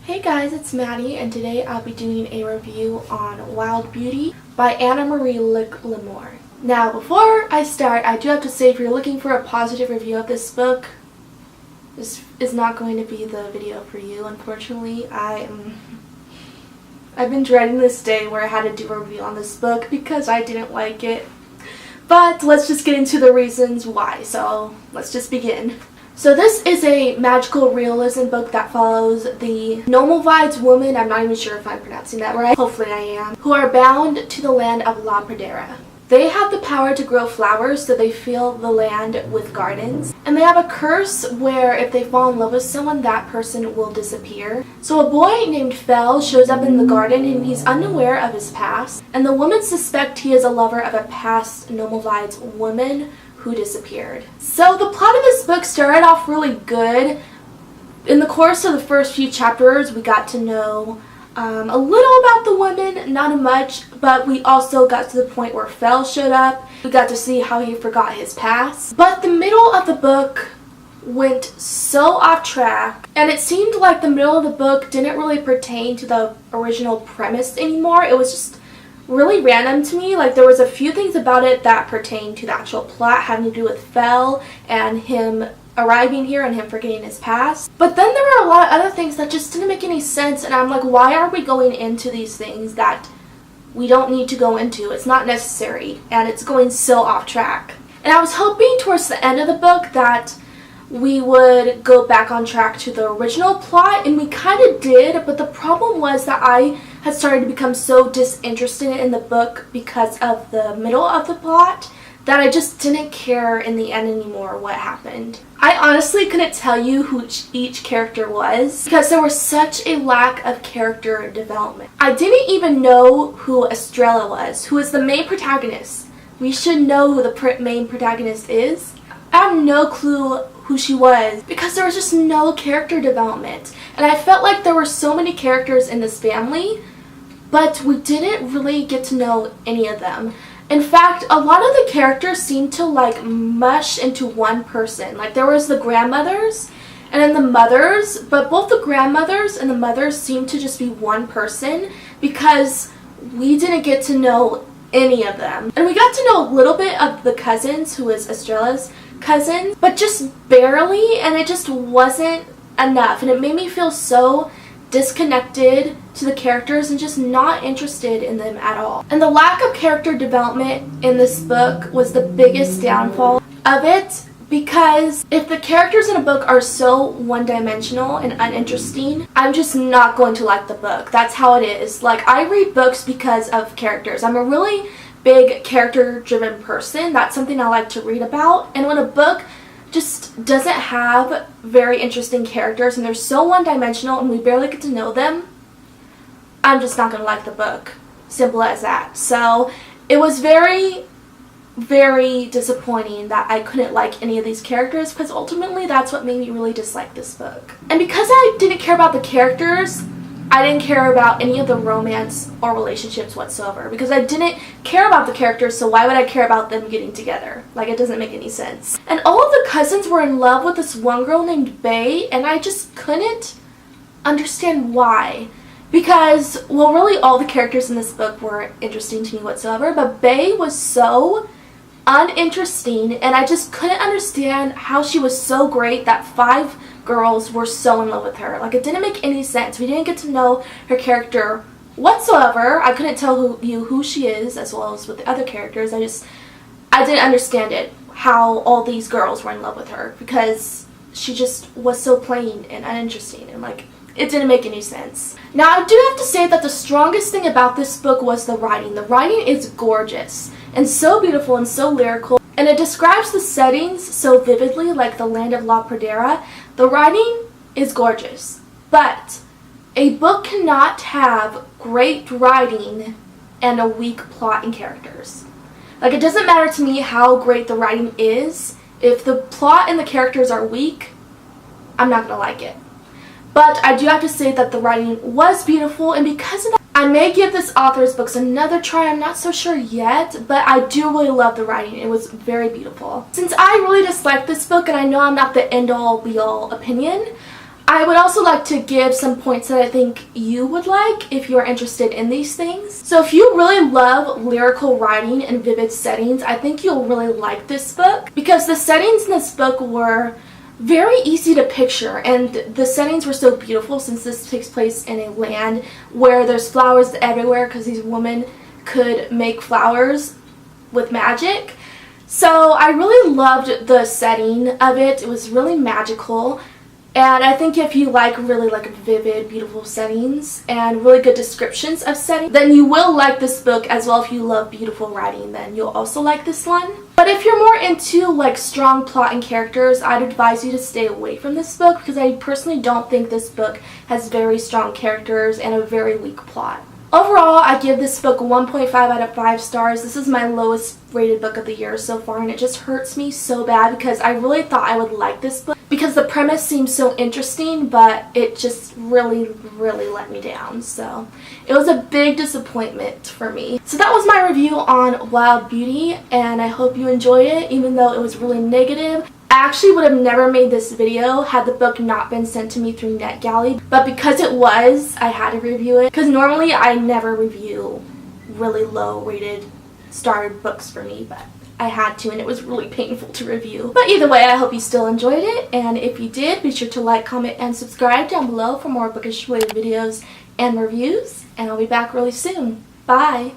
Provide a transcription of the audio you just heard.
Hey guys, it's Maddie, and today I'll be doing a review on Wild Beauty by Anna-Marie McLemore. Now, before I start, I do have to say if you're looking for a positive review of this book, this is not going to be the video for you, unfortunately. I've been dreading this day where I had to do a review on this book because I didn't like it. But let's just get into the reasons why, so let's just begin. So this is a magical realism book that follows the Nomalvides woman, I'm not even sure if I'm pronouncing that right, hopefully I am, who are bound to the land of La Pradera. They have the power to grow flowers, so they fill the land with gardens. And they have a curse where if they fall in love with someone, that person will disappear. So a boy named Fel shows up in the garden and he's unaware of his past. And the women suspect he is a lover of a past Nomalvides woman who disappeared. So the plot of this book started off really good. In the course of the first few chapters, we got to know a little about the women, not much, but we also got to the point where Fel showed up. We got to see how he forgot his past. But the middle of the book went so off track, and it seemed like the middle of the book didn't really pertain to the original premise anymore. It was just really random to me. Like, there was a few things about it that pertained to the actual plot having to do with Fel and him arriving here and him forgetting his past. But then there were a lot of other things that just didn't make any sense, and I'm like, why are we going into these things that we don't need to go into? It's not necessary, and it's going so off track. And I was hoping towards the end of the book that we would go back on track to the original plot, and we kind of did, but the problem was that I had started to become so disinterested in the book because of the middle of the plot that I just didn't care in the end anymore what happened. I honestly couldn't tell you who each character was because there was such a lack of character development. I didn't even know who Estrella was, who is the main protagonist. We should know who the main protagonist is. I have no clue who she was because there was just no character development. And I felt like there were so many characters in this family, but we didn't really get to know any of them. In fact, a lot of the characters seemed to like mush into one person. Like, there was the grandmothers and then the mothers, but both the grandmothers and the mothers seemed to just be one person because we didn't get to know any of them. And we got to know a little bit of the cousins, who is Estrella's cousin, but just barely, and it just wasn't enough. And it made me feel so disconnected to the characters and just not interested in them at all. And the lack of character development in this book was the biggest downfall of it, because if the characters in a book are so one-dimensional and uninteresting, I'm just not going to like the book. That's how it is. Like, I read books because of characters. I'm a really big character-driven person. That's something I like to read about. And when a book just doesn't have very interesting characters and they're so one-dimensional and we barely get to know them, I'm just not going to like the book. Simple as that. So it was very, very disappointing that I couldn't like any of these characters, because ultimately that's what made me really dislike this book. And because I didn't care about the characters, I didn't care about any of the romance or relationships whatsoever, because I didn't care about the characters, so why would I care about them getting together? Like, it doesn't make any sense. And all of the cousins were in love with this one girl named Bae, and I just couldn't understand why. Because, well, really all the characters in this book were interesting to me whatsoever, but Bae was so uninteresting, and I just couldn't understand how she was so great that 5 girls were so in love with her. Like, it didn't make any sense. We didn't get to know her character whatsoever. I couldn't tell you who she is, as well as with the other characters. I didn't understand it, how all these girls were in love with her, because she just was so plain and uninteresting, and like, it didn't make any sense. Now, I do have to say that the strongest thing about this book was the writing. The writing is gorgeous and so beautiful and so lyrical, and it describes the settings so vividly, like the land of La Pradera. The writing is gorgeous, but a book cannot have great writing and a weak plot and characters. Like, it doesn't matter to me how great the writing is. If the plot and the characters are weak, I'm not going to like it. But I do have to say that the writing was beautiful, and because of that, I may give this author's books another try. I'm not so sure yet, but I do really love the writing. It was very beautiful. Since I really disliked this book, and I know I'm not the end-all, be-all opinion, I would also like to give some points that I think you would like if you're interested in these things. So if you really love lyrical writing and vivid settings, I think you'll really like this book, because the settings in this book were very easy to picture, and the settings were so beautiful since this takes place in a land where there's flowers everywhere because these women could make flowers with magic. So I really loved the setting of it. It was really magical. And I think if you really like vivid, beautiful settings and really good descriptions of settings, then you will like this book as well. If you love beautiful writing, then you'll also like this one. But if you're more into like strong plot and characters, I'd advise you to stay away from this book, because I personally don't think this book has very strong characters and a very weak plot. Overall, I give this book 1.5 out of 5 stars. This is my lowest rated book of the year so far, and it just hurts me so bad because I really thought I would like this book because the premise seems so interesting, but it just really let me down. So it was a big disappointment for me. So that was my review on Wild Beauty, and I hope you enjoyed it, even though it was really negative. I actually would have never made this video had the book not been sent to me through NetGalley, but because it was, I had to review it, because normally I never review really low rated starred books for me, but I had to, and it was really painful to review. But either way, I hope you still enjoyed it, and if you did, be sure to like, comment, and subscribe down below for more bookish related videos and reviews, and I'll be back really soon. Bye!